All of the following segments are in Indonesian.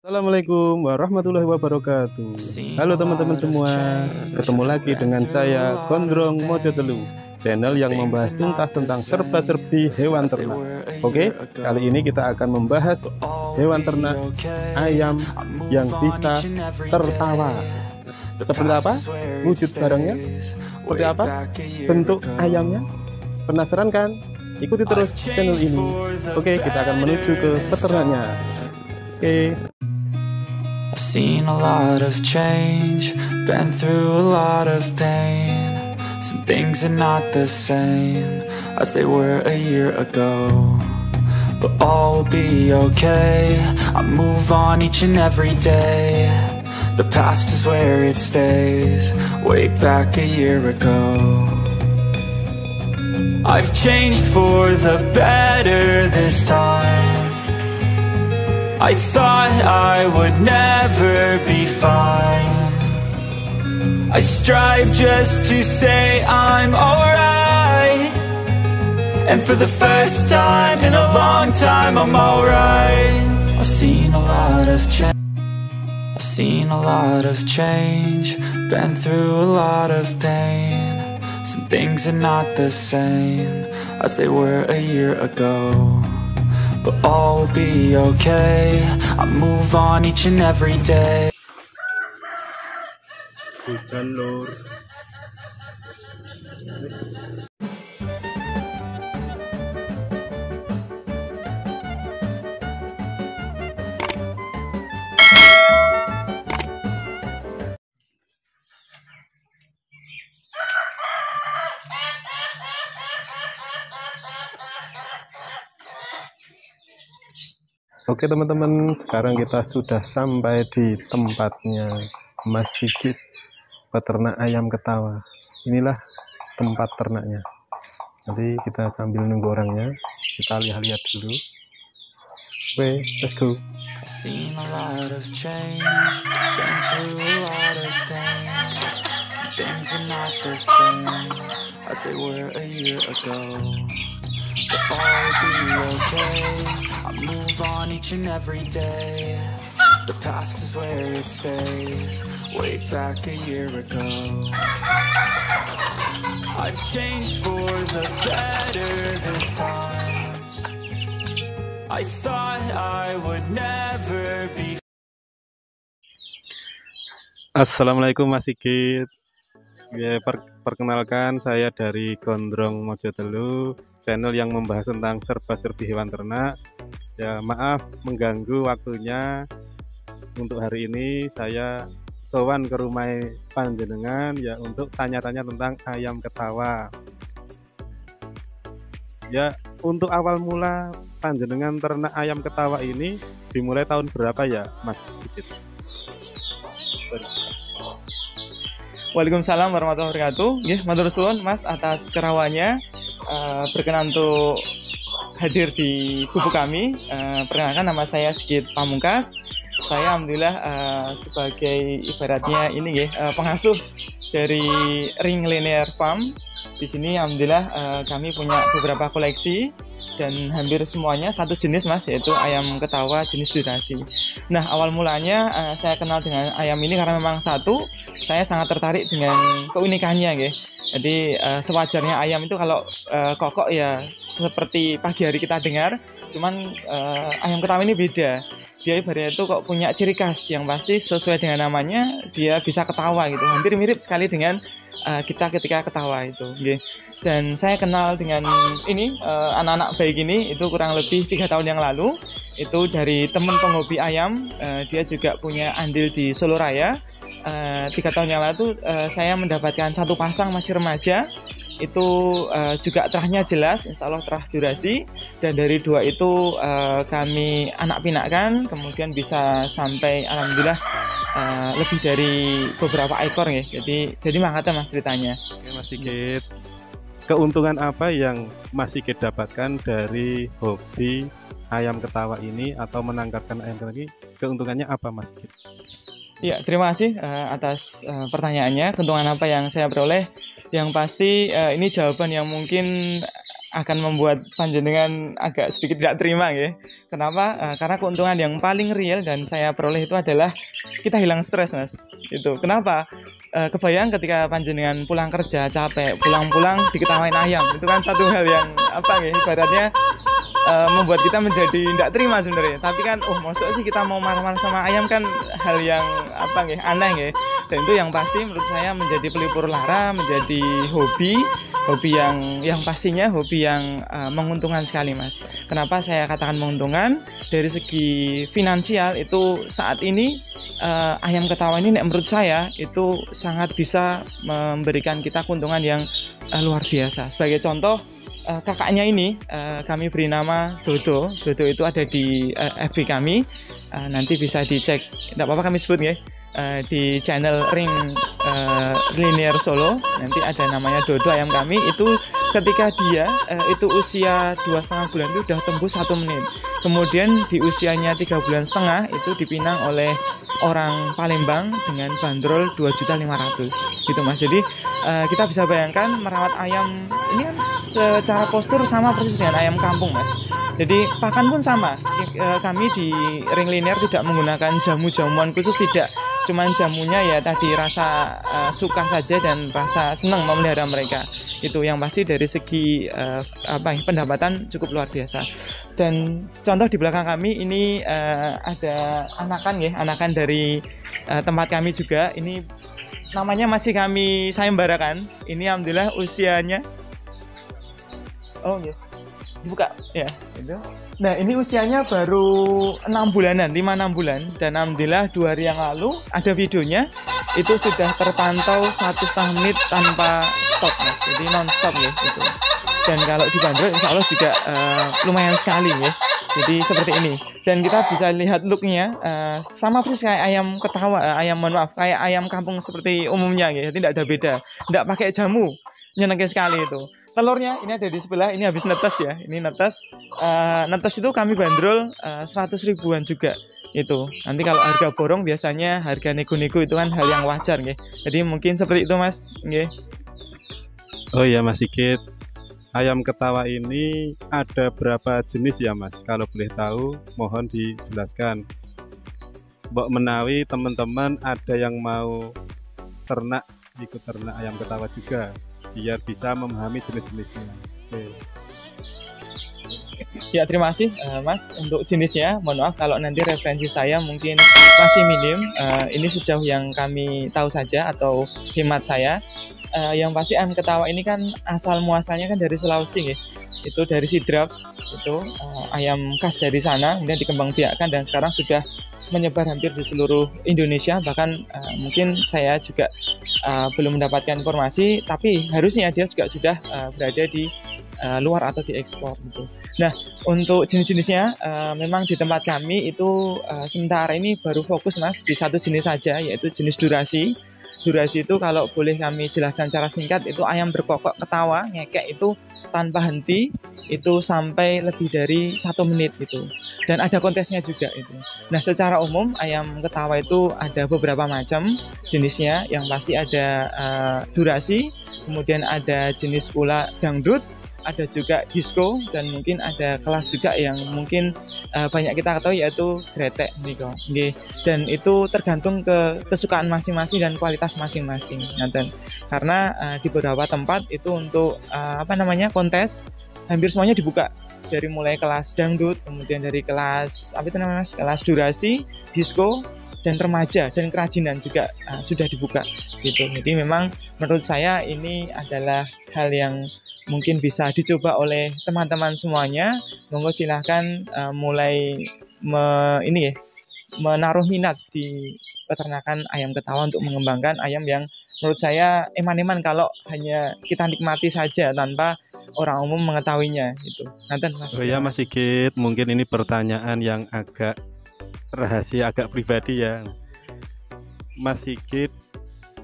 Assalamualaikum warahmatullahi wabarakatuh. Halo teman-teman semua, ketemu lagi dengan saya Gondrong Mojotelu, channel yang membahas tuntas tentang serba-serbi hewan ternak. Oke, kali ini kita akan membahas hewan ternak ayam yang bisa tertawa. Seperti apa wujud barangnya? Seperti apa bentuk ayamnya? Penasaran kan? Ikuti terus channel ini. Oke, kita akan menuju ke peternaknya. Oke. I've seen a lot of change, been through a lot of pain. Some things are not the same as they were a year ago, but all will be okay. I move on each and every day. The past is where it stays, way back a year ago. I've changed for the better this time. I thought I would never be fine. I strive just to say I'm alright, and for the first time in a long time I'm alright. I've seen a lot of change, I've seen a lot of change, been through a lot of pain. Some things are not the same as they were a year ago, but all will be okay. I move on each and every day. Hujan lur. Oke teman-teman, sekarang kita sudah sampai di tempatnya Mas Sigit, peternak ayam ketawa. Inilah tempat ternaknya. Nanti kita sambil nunggu orangnya, kita lihat-lihat dulu. Oke, let's go. Seen a lot of change, been through a lot of pain. Some things are not the same as they were a year ago, but all will be okay. I move on each and every day. The past is where it stays, way back a year ago. I've changed for the better this time. I thought I would never be. Assalamualaikum Mas Sigit. Ya, perkenalkan saya dari Gondrong Mojotelu, channel yang membahas tentang serba-serbi hewan ternak. Ya, maaf mengganggu waktunya. Untuk hari ini saya sowan ke rumah panjenengan ya untuk tanya-tanya tentang ayam ketawa. Ya, untuk awal mula panjenengan ternak ayam ketawa ini dimulai tahun berapa ya, Mas Sigit? Waalaikumsalam warahmatullahi wabarakatuh. Ya, matur suwun Mas atas kerawannya berkenan untuk hadir di gubuk kami. Perkenalkan, nama saya Sigit Pamungkas. Saya alhamdulillah sebagai ibaratnya ini ya pengasuh dari Ring Linear Farm. Di sini alhamdulillah kami punya beberapa koleksi dan hampir semuanya satu jenis Mas, yaitu ayam ketawa jenis durasi. Nah, awal mulanya saya kenal dengan ayam ini karena memang satu, saya sangat tertarik dengan keunikannya ya. Jadi sewajarnya ayam itu kalau kokok ya seperti pagi hari kita dengar, cuman ayam ketawa ini beda. Dia ibaratnya itu kok punya ciri khas yang pasti sesuai dengan namanya, dia bisa ketawa gitu, hampir mirip sekali dengan kita ketika ketawa itu. Dan saya kenal dengan ini anak-anak baik ini itu kurang lebih 3 tahun yang lalu, itu dari teman penghobi ayam. Dia juga punya andil di Solo Raya. 3 tahun yang lalu saya mendapatkan satu pasang masih remaja, itu juga terahnya jelas, insya Allah terah durasi, dan dari 2 itu kami anak pinakkan, kemudian bisa sampai alhamdulillah lebih dari beberapa ekor ya. Jadi makanya Mas ceritanya. Oke, Mas Sigit, keuntungan apa yang Mas Sigit dapatkan dari hobi ayam ketawa ini atau menangkapkan ayam ketawa ini? Keuntungannya apa Mas Sigit? Ya, terima kasih atas pertanyaannya. Keuntungan apa yang saya peroleh? Yang pasti ini jawaban yang mungkin akan membuat panjenengan agak sedikit tidak terima ya. Kenapa? Karena keuntungan yang paling real dan saya peroleh itu adalah kita hilang stres, Mas. Itu. Kenapa? Kebayang ketika panjenengan pulang kerja capek, pulang-pulang diketawain ayam. Itu kan satu hal yang ibaratnya membuat kita menjadi tidak terima sebenarnya. Tapi kan maksudnya sih kita mau marah-marah sama ayam kan hal yang aneh ya. Dan itu yang pasti menurut saya menjadi pelipur lara, menjadi hobi yang pastinya hobi yang menguntungkan sekali, Mas. Kenapa saya katakan menguntungkan? Dari segi finansial itu saat ini ayam ketawa ini menurut saya itu sangat bisa memberikan kita keuntungan yang luar biasa. Sebagai contoh, kakaknya ini kami beri nama Dodo. Dodo itu ada di FB kami. Nanti bisa dicek, tidak apa-apa kami sebut ya, di channel Ring Linear Solo. Nanti ada namanya Dodo ayam kami. Itu ketika dia itu usia 2,5 bulan itu sudah tembus 1 menit. Kemudian di usianya 3,5 bulan itu dipinang oleh orang Palembang dengan bandrol 2.500.000 gitu, Mas. Jadi kita bisa bayangkan merawat ayam ini kan secara postur sama persis dengan ayam kampung, Mas. Jadi pakan pun sama. Kami di Ring Linear tidak menggunakan jamu-jamuan khusus, tidak. Cuman jamunya ya tadi rasa suka saja dan rasa senang memelihara mereka. Itu yang pasti dari segi pendapatan cukup luar biasa. Dan contoh di belakang kami ini ada anakan dari tempat kami juga. Ini namanya masih kami sayembarakan. Ini alhamdulillah usianya dibuka ya itu. Nah, ini usianya baru 6 bulanan, 5-6 bulan, dan alhamdulillah 2 hari yang lalu ada videonya itu sudah terpantau 1,5 menit tanpa stop, Mas. Jadi non stop ya itu. Dan kalau dibanderol insya Allah juga lumayan sekali ya. Jadi seperti ini. Dan kita bisa lihat looknya sama persis kayak ayam ketawa, kayak ayam kampung seperti umumnya ya. Tidak ada beda. Tidak pakai jamu. Nyenengin sekali itu. Telurnya ini ada di sebelah, ini habis netes ya. Ini netes. Netes itu kami bandrol 100 ribuan juga. Itu. Nanti kalau harga borong biasanya harga nego-nego itu kan hal yang wajar ya. Jadi mungkin seperti itu, Mas. Nggih. Oh iya, Mas Sigit. Ayam ketawa ini ada berapa jenis ya, Mas? Kalau boleh tahu, mohon dijelaskan. Mbok menawi teman-teman ada yang mau ikut ternak ayam ketawa juga, biar bisa memahami jenis-jenisnya. Oke. Ya, terima kasih Mas untuk jenisnya. Mohon maaf kalau nanti referensi saya mungkin masih minim. Ini sejauh yang kami tahu saja atau hemat saya. Yang pasti ayam ketawa ini kan asal muasalnya kan dari Sulawesi ya. Itu dari Sidrap. Itu ayam khas dari sana, kemudian dikembangbiakkan dan sekarang sudah menyebar hampir di seluruh Indonesia. Bahkan mungkin saya juga belum mendapatkan informasi, tapi harusnya dia juga sudah berada di luar atau diekspor gitu. Nah, untuk jenis-jenisnya memang di tempat kami itu sementara ini baru fokus, Mas, di satu jenis saja, yaitu jenis durasi. Durasi itu kalau boleh kami jelaskan secara singkat, itu ayam berkokok ketawa ngekek itu tanpa henti itu sampai lebih dari 1 menit itu. Dan ada kontesnya juga itu. Nah, secara umum ayam ketawa itu ada beberapa macam jenisnya. Yang pasti ada durasi, kemudian ada jenis pula dangdut, ada juga disco, dan mungkin ada kelas juga yang mungkin banyak kita ketahui yaitu gretek nih. Dan itu tergantung ke kesukaan masing-masing dan kualitas masing-masing. Karena di beberapa tempat itu untuk kontes hampir semuanya dibuka, dari mulai kelas dangdut, kemudian dari kelas kelas durasi, disco, dan remaja dan kerajinan juga sudah dibuka gitu. Jadi memang menurut saya ini adalah hal yang mungkin bisa dicoba oleh teman-teman semuanya. Monggo silahkan mulai menaruh minat di peternakan ayam ketawa untuk mengembangkan ayam yang menurut saya eman-eman kalau hanya kita nikmati saja tanpa orang umum mengetahuinya gitu. Mas. Oh ya, Mas Sigit, mungkin ini pertanyaan yang agak rahasia, agak pribadi ya. Mas Sigit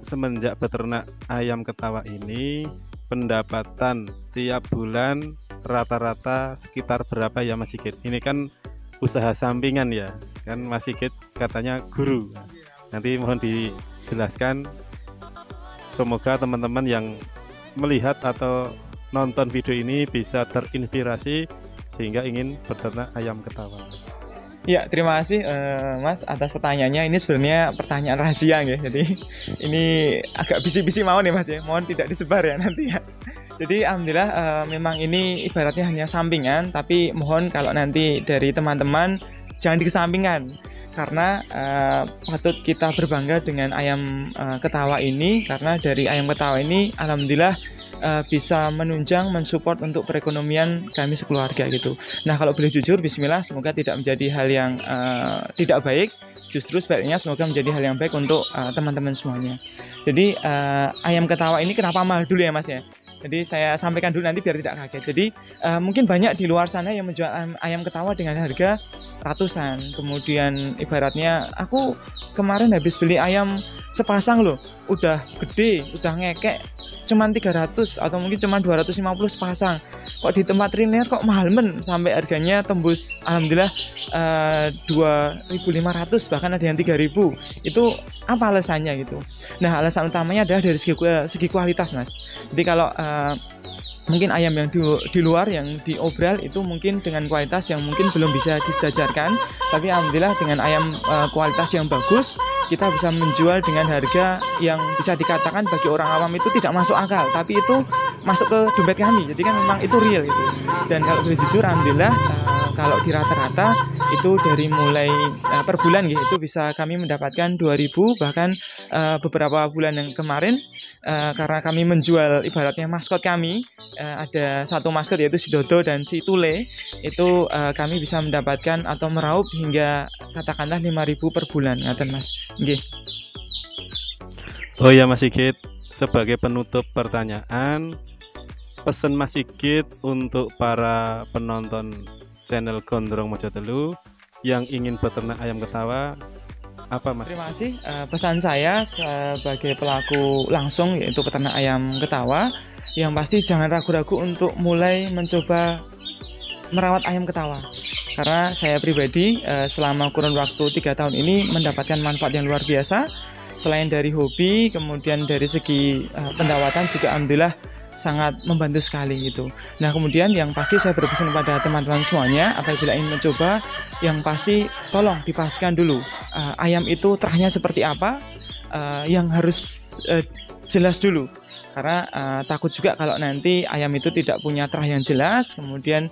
semenjak beternak ayam ketawa ini, pendapatan tiap bulan rata-rata sekitar berapa ya, Mas Sigit? Ini kan usaha sampingan ya, kan Mas Sigit katanya guru. Nanti mohon dijelaskan, semoga teman-teman yang melihat atau nonton video ini bisa terinspirasi sehingga ingin beternak ayam ketawa. Ya, terima kasih Mas atas pertanyaannya. Ini sebenarnya pertanyaan rahasia ya. Jadi ini agak bisi-bisi mau nih Mas ya. Mohon tidak disebar ya nanti ya. Jadi alhamdulillah memang ini ibaratnya hanya sampingan, tapi mohon kalau nanti dari teman-teman jangan dikesampingkan. Karena patut kita berbangga dengan ayam ketawa ini, karena dari ayam ketawa ini alhamdulillah bisa menunjang, mensupport untuk perekonomian kami sekeluarga gitu. Nah kalau boleh jujur, bismillah, semoga tidak menjadi hal yang tidak baik, justru sebaliknya semoga menjadi hal yang baik untuk teman-teman semuanya. Jadi ayam ketawa ini kenapa mahal dulu ya Mas ya? Jadi saya sampaikan dulu nanti biar tidak kaget. Jadi mungkin banyak di luar sana yang menjual ayam ketawa dengan harga ratusan. Kemudian ibaratnya aku kemarin habis beli ayam sepasang loh, udah gede, udah ngekek, cuman 300 atau mungkin cuman 250 sepasang. Kok di tempat Riner kok mahal men, sampai harganya tembus alhamdulillah 2.500, bahkan ada yang 3.000. Itu apa alasannya gitu? Nah alasan utamanya adalah dari segi kualitas Mas. Jadi kalau mungkin ayam yang di luar yang diobral itu mungkin dengan kualitas yang mungkin belum bisa disejajarkan, tapi alhamdulillah dengan ayam kualitas yang bagus kita bisa menjual dengan harga yang bisa dikatakan bagi orang awam itu tidak masuk akal, tapi itu masuk ke dompet kami. Jadi kan memang itu real itu. Dan kalau boleh jujur alhamdulillah kalau di rata-rata itu dari mulai per bulan gitu, itu bisa kami mendapatkan 2.000, bahkan beberapa bulan yang kemarin karena kami menjual ibaratnya maskot kami, ada satu maskot yaitu si Dodo dan si Tule, itu kami bisa mendapatkan atau meraup hingga katakanlah 5.000 per bulan, ngaten Mas. Nggih. Oh ya Mas Sigit, sebagai penutup pertanyaan, pesan Mas Sigit untuk para penonton channel Gondrong Mojo Telu yang ingin beternak ayam ketawa apa Mas? Terima kasih. Pesan saya sebagai pelaku langsung yaitu peternak ayam ketawa, yang pasti jangan ragu-ragu untuk mulai mencoba merawat ayam ketawa. Karena saya pribadi selama kurun waktu 3 tahun ini mendapatkan manfaat yang luar biasa. Selain dari hobi, kemudian dari segi pendawatan juga alhamdulillah sangat membantu sekali gitu. Nah kemudian yang pasti saya berpesan kepada teman-teman semuanya, apabila ingin mencoba, yang pasti tolong dipastikan dulu ayam itu terahnya seperti apa, yang harus jelas dulu. Karena takut juga kalau nanti ayam itu tidak punya terah yang jelas, kemudian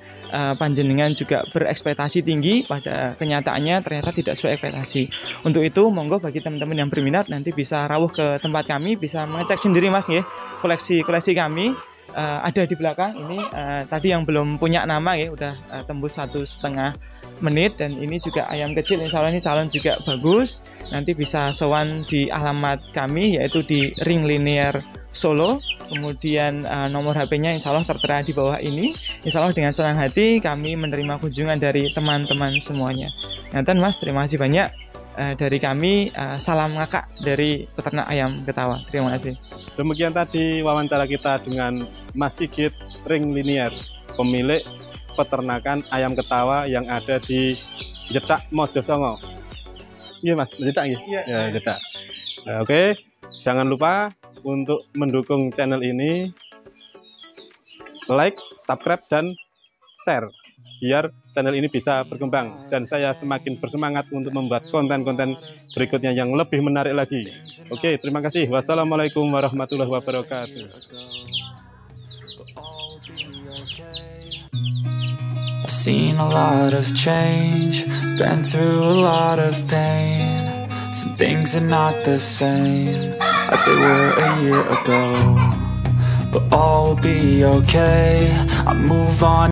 panjenengan juga berekspektasi tinggi, pada kenyataannya ternyata tidak sesuai ekspektasi. Untuk itu monggo bagi teman-teman yang berminat nanti bisa rawuh ke tempat kami, bisa mengecek sendiri Mas ya, koleksi kami ada di belakang ini. Tadi yang belum punya nama ya udah tembus 1,5 menit, dan ini juga ayam kecil, insya Allah ini calon juga bagus. Nanti bisa sowan di alamat kami yaitu di Ring Linear Solo, kemudian nomor HP-nya insya Allah tertera di bawah ini. Insya Allah dengan senang hati kami menerima kunjungan dari teman-teman semuanya. Nanti Mas, terima kasih banyak dari kami, salam ngakak dari peternak ayam ketawa. Terima kasih. Demikian tadi wawancara kita dengan Mas Sigit Ring Linear, pemilik peternakan ayam ketawa yang ada di Jedak Mojosongo. Iya Mas, Jedak ya? Ya, Jedak. Oke, jangan lupa untuk mendukung channel ini, like, subscribe, dan share biar channel ini bisa berkembang dan saya semakin bersemangat untuk membuat konten-konten berikutnya yang lebih menarik lagi. Oke, terima kasih. Wassalamualaikum warahmatullahi wabarakatuh. I've seen a lot of change, been through a lot of pain. Some things are not the same as they were a year ago, but all will be okay. I move on.